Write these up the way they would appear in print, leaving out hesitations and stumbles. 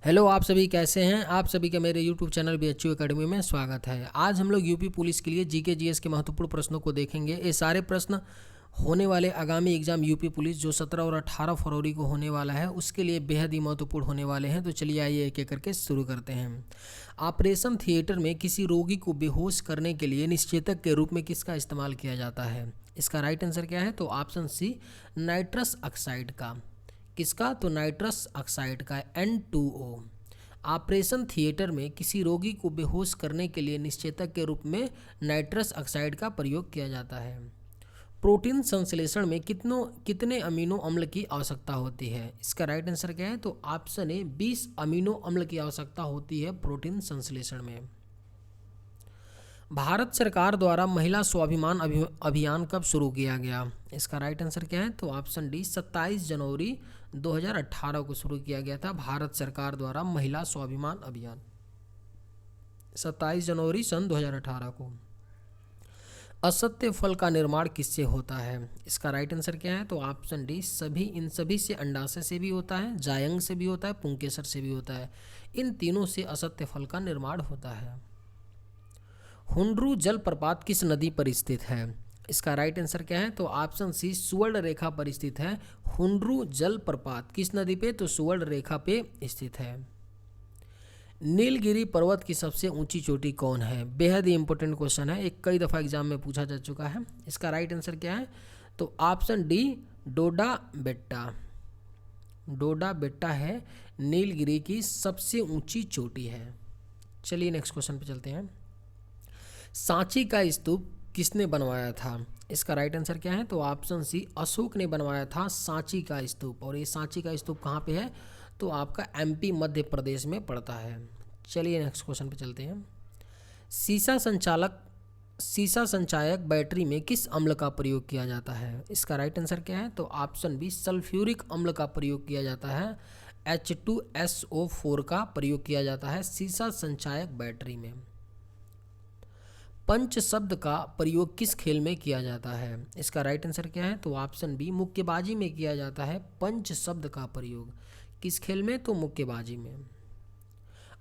Hello, आप सभी कैसे हैं। आप सभी का मेरे यूट्यूब चैनल BHU एकेडमी में स्वागत है। आज हम लोग यूपी पुलिस के लिए जीके जीएस के महत्वपूर्ण प्रश्नों को देखेंगे। ये सारे प्रश्न होने वाले आगामी एग्जाम यूपी पुलिस जो 17 और 18 फरवरी को होने वाला है उसके लिए बेहद ही महत्वपूर्ण होने वाले हैं। तो चलिए आइए एक एक करके शुरू करते हैं। ऑपरेशन थिएटर में किसी रोगी को बेहोश करने के लिए निश्चेतक के रूप में किसका इस्तेमाल किया जाता है? इसका राइट आंसर क्या है? तो ऑप्शन सी, नाइट्रस ऑक्साइड का। किसका? तो नाइट्रस ऑक्साइड का, N2O। ऑपरेशन थिएटर में किसी रोगी को बेहोश करने के लिए निश्चेतक के रूप में नाइट्रस ऑक्साइड का प्रयोग किया जाता है। प्रोटीन संश्लेषण में कितने अमीनो अम्ल की आवश्यकता होती है? इसका राइट आंसर क्या है? तो ऑप्शन ए, 20 अमीनो अम्ल की आवश्यकता होती है प्रोटीन संश्लेषण में। भारत सरकार द्वारा महिला स्वाभिमान अभियान कब शुरू किया गया? इसका राइट आंसर क्या है? तो ऑप्शन डी, 27 जनवरी 2018 को शुरू किया गया था भारत सरकार द्वारा महिला स्वाभिमान अभियान, 27 जनवरी सन 2018 को। असत्य फल का निर्माण किससे होता है? इसका राइट आंसर क्या है? तो ऑप्शन डी, इन सभी से, अंडाशय से भी होता है, जायंग से भी होता है, पुंकेसर से भी होता है। इन तीनों से असत्य फल का निर्माण होता है। हुंड्रू जलप्रपात किस नदी पर स्थित है? इसका राइट आंसर क्या है? तो ऑप्शन सी, सुवर्ण रेखा पर स्थित है। हुंड्रू जलप्रपात किस नदी पे? तो सुवर्ण रेखा पे स्थित है। नीलगिरी पर्वत की सबसे ऊंची चोटी कौन है? बेहद ही इंपॉर्टेंट क्वेश्चन है, एक कई दफ़ा एग्जाम में पूछा जा चुका है। इसका राइट आंसर क्या है? तो ऑप्शन डी, डोडा बेट्टा। डोडा बेट्टा है नीलगिरी की सबसे ऊंची चोटी है। चलिए नेक्स्ट क्वेश्चन पे चलते हैं। सांची का स्तूप किसने बनवाया था? इसका राइट आंसर क्या है? तो ऑप्शन सी, अशोक ने बनवाया था सांची का स्तूप। और ये सांची का स्तूप कहाँ पे है? तो आपका MP मध्य प्रदेश में पड़ता है। चलिए नेक्स्ट क्वेश्चन पे चलते हैं। सीसा संचायक बैटरी में किस अम्ल का प्रयोग किया जाता है? इसका राइट आंसर क्या है? तो ऑप्शन बी, सल्फ्यूरिक अम्ल का प्रयोग किया जाता है। H2SO4 का प्रयोग किया जाता है सीसा संचायक बैटरी में। पंच शब्द का प्रयोग किस खेल में किया जाता है? इसका राइट आंसर क्या है? तो ऑप्शन बी, मुक्केबाजी में किया जाता है पंच शब्द का प्रयोग। किस खेल में? तो मुक्केबाजी में।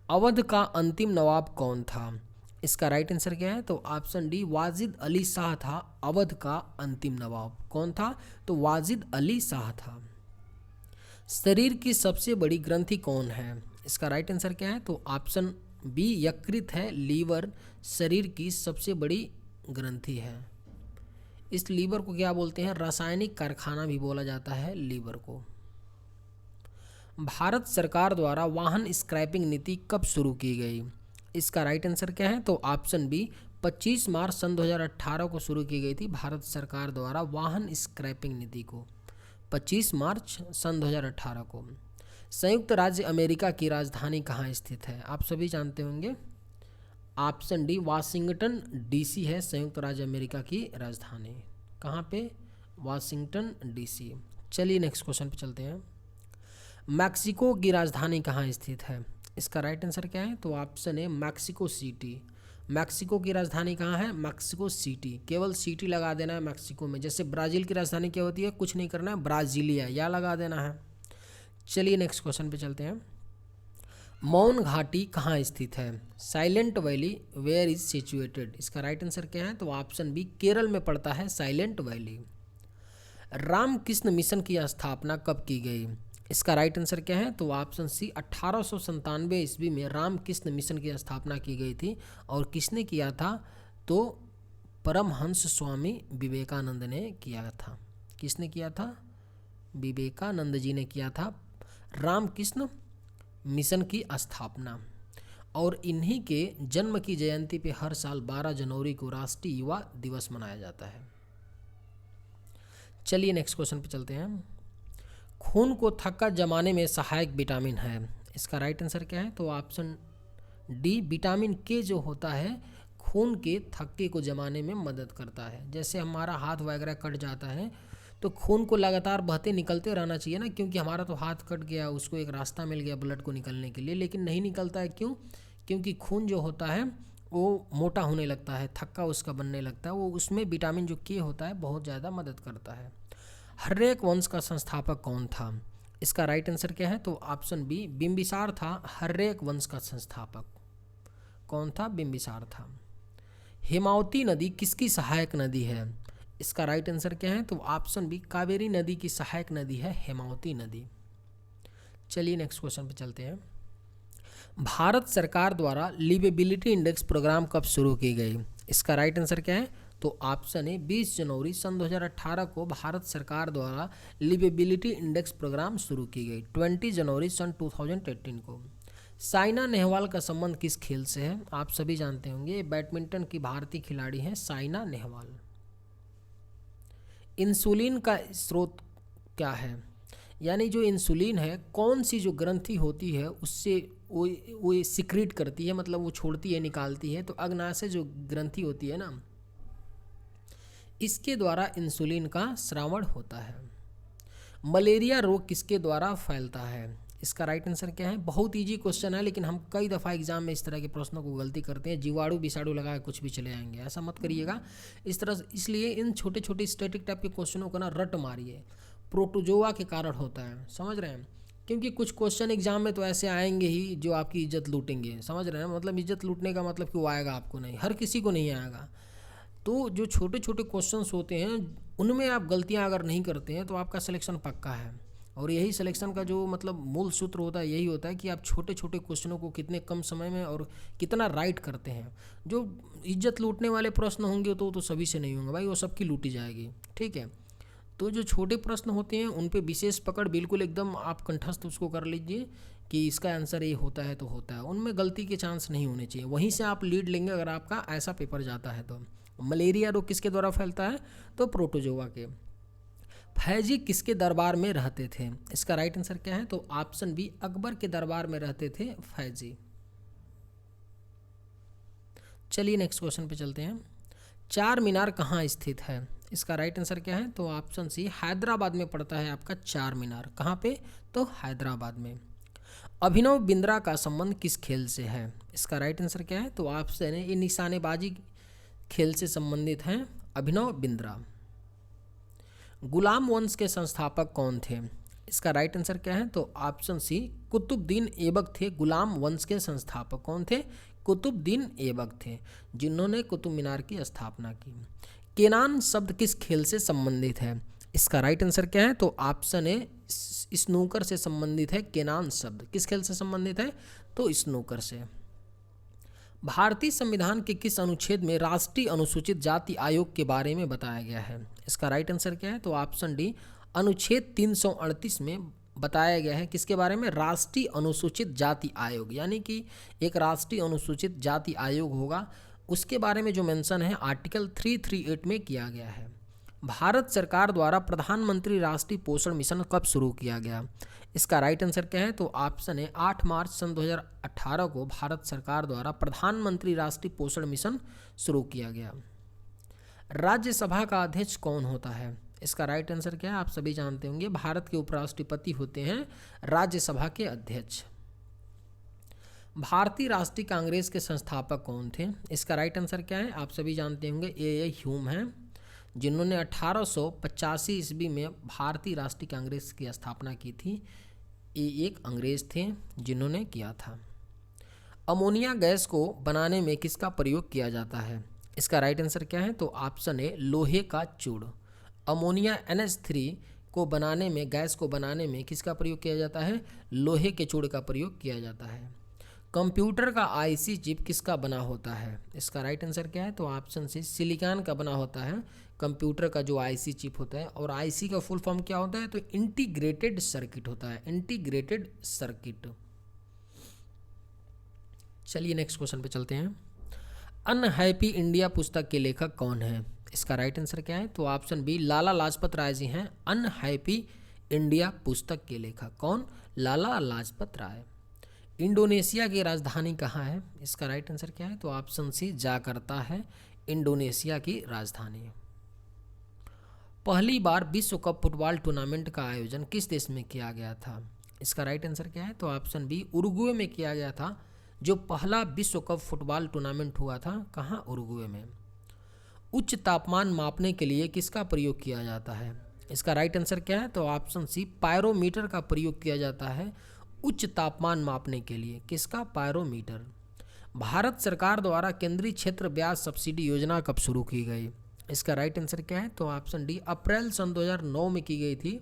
अवध का अंतिम नवाब कौन था? इसका राइट आंसर क्या है? तो ऑप्शन डी, वाजिद अली शाह था अवध का अंतिम नवाब। कौन था? तो वाजिद अली शाह था। शरीर की सबसे बड़ी ग्रंथि कौन है? इसका राइट आंसर क्या है? तो ऑप्शन बी, यकृत है, लीवर शरीर की सबसे बड़ी ग्रंथि है। इस लीवर को क्या बोलते हैं? रासायनिक कारखाना भी बोला जाता है लीवर को। भारत सरकार द्वारा वाहन स्क्रैपिंग नीति कब शुरू की गई? इसका राइट आंसर क्या है? तो ऑप्शन बी, 25 मार्च सन 2018 को शुरू की गई थी भारत सरकार द्वारा वाहन स्क्रैपिंग नीति को, 25 मार्च सन 2018 को। संयुक्त राज्य अमेरिका की राजधानी कहाँ स्थित है? आप सभी जानते होंगे। ऑप्शन डी, वाशिंगटन DC है संयुक्त राज्य अमेरिका की राजधानी। कहाँ पे? Washington DC। चलिए नेक्स्ट क्वेश्चन पे चलते हैं। मैक्सिको की राजधानी कहाँ स्थित है? इसका राइट आंसर क्या है? तो option A, Mexico city. Mexico की राजधानी कहाँ है? Mexico city. केवल सिटी लगा देना है मैक्सिको में। जैसे ब्राज़ील की राजधानी क्या होती है? कुछ नहीं करना है, ब्राज़ीलिया या लगा देना है। चलिए नेक्स्ट क्वेश्चन पे चलते हैं। मौन घाटी कहाँ स्थित है? Silent valley where is situated. इसका राइट आंसर क्या है? तो ऑप्शन बी, केरल में पड़ता है साइलेंट वैली। रामकृष्ण मिशन की स्थापना कब की गई? इसका राइट आंसर क्या है? तो ऑप्शन सी, 1897 ईस्वी में रामकृष्ण मिशन की स्थापना की गई थी। और किसने किया था? तो परमहंस स्वामी विवेकानंद ने किया था। किसने किया था? विवेकानंद जी ने किया था रामकृष्ण मिशन की स्थापना। और इन्हीं के जन्म की जयंती पे हर साल 12 जनवरी को राष्ट्रीय युवा दिवस मनाया जाता है। चलिए नेक्स्ट क्वेश्चन पे चलते हैं। खून को थक्का जमाने में सहायक विटामिन है। इसका राइट आंसर क्या है? तो ऑप्शन डी, विटामिन के जो होता है खून के थक्के को जमाने में मदद करता है। जैसे हमारा हाथ वगैरह कट जाता है तो खून को लगातार बहते निकलते रहना चाहिए ना, क्योंकि हमारा तो हाथ कट गया, उसको एक रास्ता मिल गया ब्लड को निकलने के लिए, लेकिन नहीं निकलता है। क्यों? क्योंकि खून जो होता है वो मोटा होने लगता है, थक्का उसका बनने लगता है। वो उसमें विटामिन जो के होता है बहुत ज़्यादा मदद करता है। हर्यक वंश का संस्थापक कौन था? इसका राइट आंसर क्या है? तो ऑप्शन बी बिंबिसार था हर्यक वंश का संस्थापक। कौन था? बिंबिसार था। हेमावती नदी किसकी सहायक नदी है? इसका राइट आंसर क्या है? तो ऑप्शन बी कावेरी नदी की सहायक नदी है हेमावती नदी। चलिए नेक्स्ट क्वेश्चन पे चलते हैं। भारत सरकार द्वारा लिवेबिलिटी इंडेक्स प्रोग्राम कब शुरू की गई? इसका राइट आंसर क्या है? तो ऑप्शन है 20 जनवरी सन 2018 को भारत सरकार द्वारा लिवेबिलिटी इंडेक्स प्रोग्राम शुरू की गई। 20 जनवरी सन 2018 को। साइना नेहवाल का संबंध किस खेल से है? आप सभी जानते होंगे, बैडमिंटन की भारतीय खिलाड़ी हैं साइना नेहवाल। इंसुलिन का स्रोत क्या है? यानी जो इंसुलिन है, कौन सी जो ग्रंथि होती है उससे वो सिक्रीट करती है, मतलब वो छोड़ती है, निकालती है। तो अग्नाशय जो ग्रंथि होती है ना, इसके द्वारा इंसुलिन का स्रावण होता है। मलेरिया रोग किसके द्वारा फैलता है? इसका राइट आंसर क्या है? बहुत इजी क्वेश्चन है, लेकिन हम कई दफ़ा एग्जाम में इस तरह के प्रश्नों को गलती करते हैं। जीवाणु विषाणु लगा कुछ भी चले आएंगे, ऐसा मत करिएगा इस तरह से। इसलिए इन छोटे छोटे स्टैटिक टाइप के क्वेश्चनों को ना रट मारिए। प्रोटोजोआ के कारण होता है, समझ रहे हैं? क्योंकि कुछ क्वेश्चन एग्जाम में तो ऐसे आएंगे ही जो आपकी इज्जत लूटेंगे, समझ रहे हैं? मतलब इज्जत लूटने का मतलब कि वो आएगा आपको नहीं, हर किसी को नहीं आएगा। तो जो छोटे छोटे क्वेश्चंस होते हैं उनमें आप गलतियां अगर नहीं करते हैं तो आपका सिलेक्शन पक्का है। और यही सिलेक्शन का जो मतलब मूल सूत्र होता है, यही होता है कि आप छोटे छोटे क्वेश्चनों को कितने कम समय में और कितना राइट करते हैं। जो इज्जत लूटने वाले प्रश्न होंगे तो सभी से नहीं होंगे भाई, वो सबकी लूटी जाएगी, ठीक है? तो जो छोटे प्रश्न होते हैं उन पे विशेष पकड़, बिल्कुल एकदम आप कंठस्थ उसको कर लीजिए कि इसका आंसर ये होता है तो होता है, उनमें गलती के चांस नहीं होने चाहिए। वहीं से आप लीड लेंगे अगर आपका ऐसा पेपर जाता है तो। मलेरिया रोग किसके द्वारा फैलता है? तो प्रोटोजोआ के। फैजी किसके दरबार में रहते थे? इसका राइट आंसर क्या है? तो ऑप्शन बी अकबर के दरबार में रहते थे फैजी। चलिए नेक्स्ट क्वेश्चन पे चलते हैं। चार मीनार कहाँ स्थित है? इसका राइट आंसर क्या है? तो ऑप्शन सी हैदराबाद में पड़ता है आपका चार मीनार। कहाँ पे? तो हैदराबाद में। अभिनव बिंद्रा का संबंध किस खेल से है? इसका राइट आंसर क्या है? तो ऑप्शन है ये निशानेबाजी खेल से संबंधित हैं अभिनव बिंद्रा। गुलाम वंश के संस्थापक कौन थे? इसका राइट आंसर क्या है? तो ऑप्शन सी कुतुबुद्दीन ऐबक थे गुलाम वंश के संस्थापक। कौन थे? कुतुबुद्दीन ऐबक थे, जिन्होंने कुतुब मीनार की स्थापना की। केनान शब्द किस खेल से संबंधित है? इसका राइट आंसर क्या है? तो ऑप्शन ए स्नूकर से संबंधित है। केनान शब्द किस खेल से संबंधित है? तो स्नूकर से। भारतीय संविधान के किस अनुच्छेद में राष्ट्रीय अनुसूचित जाति आयोग के बारे में बताया गया है? इसका राइट आंसर क्या है? तो ऑप्शन डी अनुच्छेद 338 में बताया गया है। किसके बारे में? राष्ट्रीय अनुसूचित जाति आयोग, यानी कि एक राष्ट्रीय अनुसूचित जाति आयोग होगा, उसके बारे में जो मेंशन है आर्टिकल 338 में किया गया है। भारत सरकार द्वारा प्रधानमंत्री राष्ट्रीय पोषण मिशन कब शुरू किया गया? इसका राइट आंसर क्या है? तो ऑप्शन है 8 मार्च सन 2018 को भारत सरकार द्वारा प्रधानमंत्री राष्ट्रीय पोषण मिशन शुरू किया गया। राज्यसभा का अध्यक्ष कौन होता है? इसका राइट आंसर क्या है? आप सभी जानते होंगे, भारत के उपराष्ट्रपति होते हैं राज्यसभा के अध्यक्ष। भारतीय राष्ट्रीय कांग्रेस के संस्थापक कौन थे? इसका राइट आंसर क्या है? आप सभी जानते होंगे ए ह्यूम हैं, जिन्होंने 1885 ईस्वी में भारतीय राष्ट्रीय कांग्रेस की स्थापना की थी। ये एक अंग्रेज थे जिन्होंने किया था। अमोनिया गैस को बनाने में किसका प्रयोग किया जाता है? इसका राइट आंसर क्या है? तो ऑप्शन है लोहे का चूड़। अमोनिया NH3 को बनाने में, गैस को बनाने में किसका प्रयोग किया जाता है? लोहे के चूड़ का प्रयोग किया जाता है। कंप्यूटर का IC चिप किसका बना होता है? इसका राइट आंसर क्या है? तो ऑप्शन सी सिलिकॉन का बना होता है कंप्यूटर का जो IC चिप होता है। और IC का फुल फॉर्म क्या होता है? तो इंटीग्रेटेड सर्किट होता है, इंटीग्रेटेड सर्किट। चलिए नेक्स्ट क्वेश्चन पे चलते हैं। अनहैप्पी इंडिया पुस्तक के लेखक कौन है? इसका राइट आंसर क्या है? तो ऑप्शन बी लाला लाजपत राय जी हैं अनहैप्पी इंडिया पुस्तक के लेखक। कौन? लाला लाजपत राय। इंडोनेशिया की राजधानी कहाँ है? इसका राइट आंसर क्या है? तो ऑप्शन सी जाकर्ता है इंडोनेशिया की राजधानी। पहली बार विश्व कप फुटबॉल टूर्नामेंट का आयोजन किस देश में किया गया था? इसका राइट आंसर क्या है? तो ऑप्शन बी उरुग्वे में किया गया था। जो पहला विश्व कप फुटबॉल टूर्नामेंट हुआ था, कहाँ? उरुग्वे में। उच्च तापमान मापने के लिए किसका प्रयोग किया जाता है? इसका राइट आंसर क्या है? तो ऑप्शन सी, पायरोमीटर का प्रयोग किया जाता है उच्च तापमान मापने के लिए। किसका? पायरोमीटर। भारत सरकार द्वारा केंद्रीय क्षेत्र ब्याज सब्सिडी योजना कब शुरू की गई? इसका राइट आंसर क्या है? तो ऑप्शन डी, अप्रैल सन 2009 में की गई थी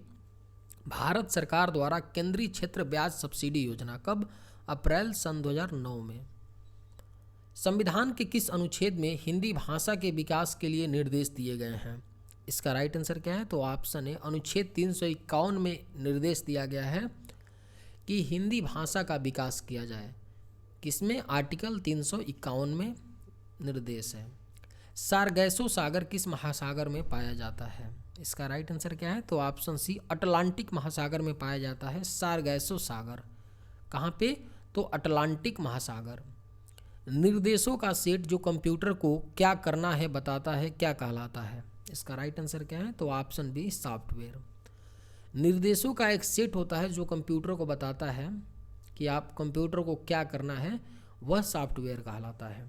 भारत सरकार द्वारा केंद्रीय क्षेत्र ब्याज सब्सिडी योजना। कब? अप्रैल सन 2009 में। संविधान के किस अनुच्छेद में हिंदी भाषा के विकास के लिए निर्देश दिए गए हैं? इसका राइट आंसर क्या है? तो ऑप्शन ए, अनुच्छेद 351 में निर्देश दिया गया है कि हिंदी भाषा का विकास किया जाए। किसमें? आर्टिकल 351 में निर्देश है। सारगैसो सागर किस महासागर में पाया जाता है? इसका राइट आंसर क्या है? तो ऑप्शन सी, अटलांटिक महासागर में पाया जाता है सारगैसो सागर। कहाँ पे? तो अटलांटिक महासागर। निर्देशों का सेट जो कंप्यूटर को क्या करना है बताता है, क्या कहलाता है? इसका राइट आंसर क्या है? तो ऑप्शन बी, सॉफ्टवेयर। निर्देशों का एक सेट होता है जो कंप्यूटर को बताता है कि आप कंप्यूटर को क्या करना है, वह सॉफ्टवेयर कहलाता है।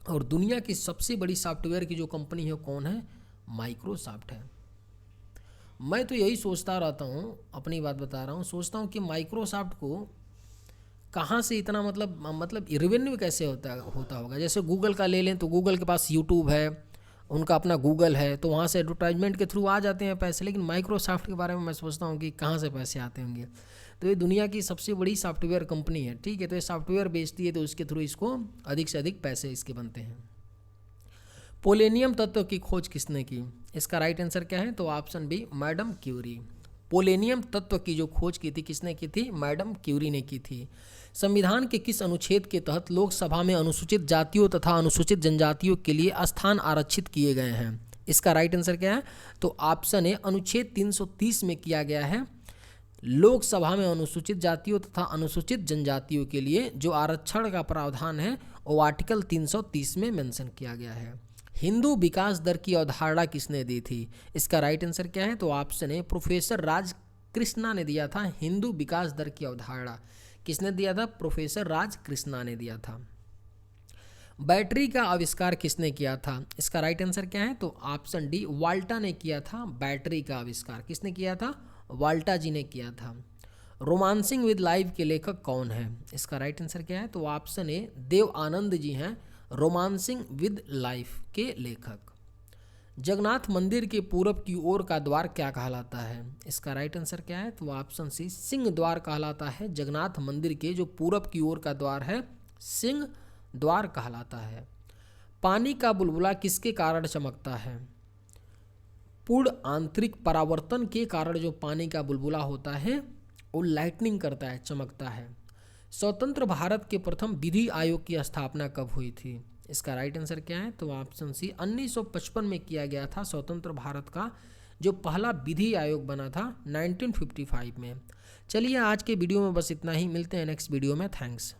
और दुनिया की सबसे बड़ी सॉफ्टवेयर की जो कंपनी है कौन है? माइक्रोसॉफ्ट है। मैं तो यही सोचता रहता हूँ, अपनी बात बता रहा हूँ, सोचता हूँ कि माइक्रोसॉफ्ट को कहाँ से इतना मतलब रेवेन्यू कैसे होता होगा। जैसे गूगल का ले लें तो गूगल के पास यूट्यूब है, उनका अपना गूगल है, तो वहाँ से एडवर्टाइजमेंट के थ्रू आ जाते हैं पैसे। लेकिन माइक्रोसॉफ्ट के बारे में मैं सोचता हूँ कि कहाँ से पैसे आते होंगे। तो ये दुनिया की सबसे बड़ी सॉफ्टवेयर कंपनी है, ठीक है। तो ये सॉफ्टवेयर बेचती है, तो उसके थ्रू इसको अधिक से अधिक पैसे इसके बनते हैं। पोलेनियम तत्व की खोज किसने की? इसका राइट आंसर क्या है? तो option B, madam Curie. Polonium तत्व की जो खोज की थी किसने की थी? मैडम क्यूरी ने की थी। संविधान के किस अनुच्छेद के तहत लोकसभा में अनुसूचित जातियों तथा अनुसूचित जनजातियों के लिए स्थान आरक्षित किए गए हैं? इसका राइट आंसर क्या है? तो ऑप्शन ए, अनुच्छेद 330 में किया गया है। लोकसभा में अनुसूचित जातियों तथा अनुसूचित जनजातियों के लिए जो आरक्षण का प्रावधान है वो आर्टिकल 330 में मेंशन किया गया है। हिंदू विकास दर की अवधारणा किसने दी थी? इसका राइट आंसर क्या है? तो ऑप्शन ए, प्रोफेसर राज कृष्णा ने दिया था। हिंदू विकास दर की अवधारणा किसने दिया था? प्रोफेसर राज कृष्णा ने दिया था। बैटरी का आविष्कार किसने किया था? इसका राइट आंसर क्या है? तो ऑप्शन डी, वाल्टा ने किया था। बैटरी का आविष्कार किसने किया था? वाल्टा जी ने किया था। रोमांसिंग विद लाइफ के लेखक कौन है? इसका राइट आंसर क्या है? तो ऑप्शन ए, देव आनंद जी हैं रोमांसिंग विद लाइफ के लेखक। जगन्नाथ मंदिर के पूरब की ओर का द्वार क्या कहलाता है? इसका राइट आंसर क्या है? तो ऑप्शन सी, सिंह द्वार कहलाता है। जगन्नाथ मंदिर के जो पूरब की ओर का द्वार है सिंह द्वार कहलाता है। पानी का बुलबुला किसके कारण चमकता है? पूर्ण आंतरिक परावर्तन के कारण जो पानी का बुलबुला होता है वो लाइटनिंग करता है, चमकता है। स्वतंत्र भारत के प्रथम विधि आयोग की स्थापना कब हुई थी? इसका राइट आंसर क्या है? तो ऑप्शन सी, 1955 में किया गया था। स्वतंत्र भारत का जो पहला विधि आयोग बना था 1955 में। चलिए आज के वीडियो में बस इतना ही, मिलते हैं नेक्स्ट वीडियो में। थैंक्स।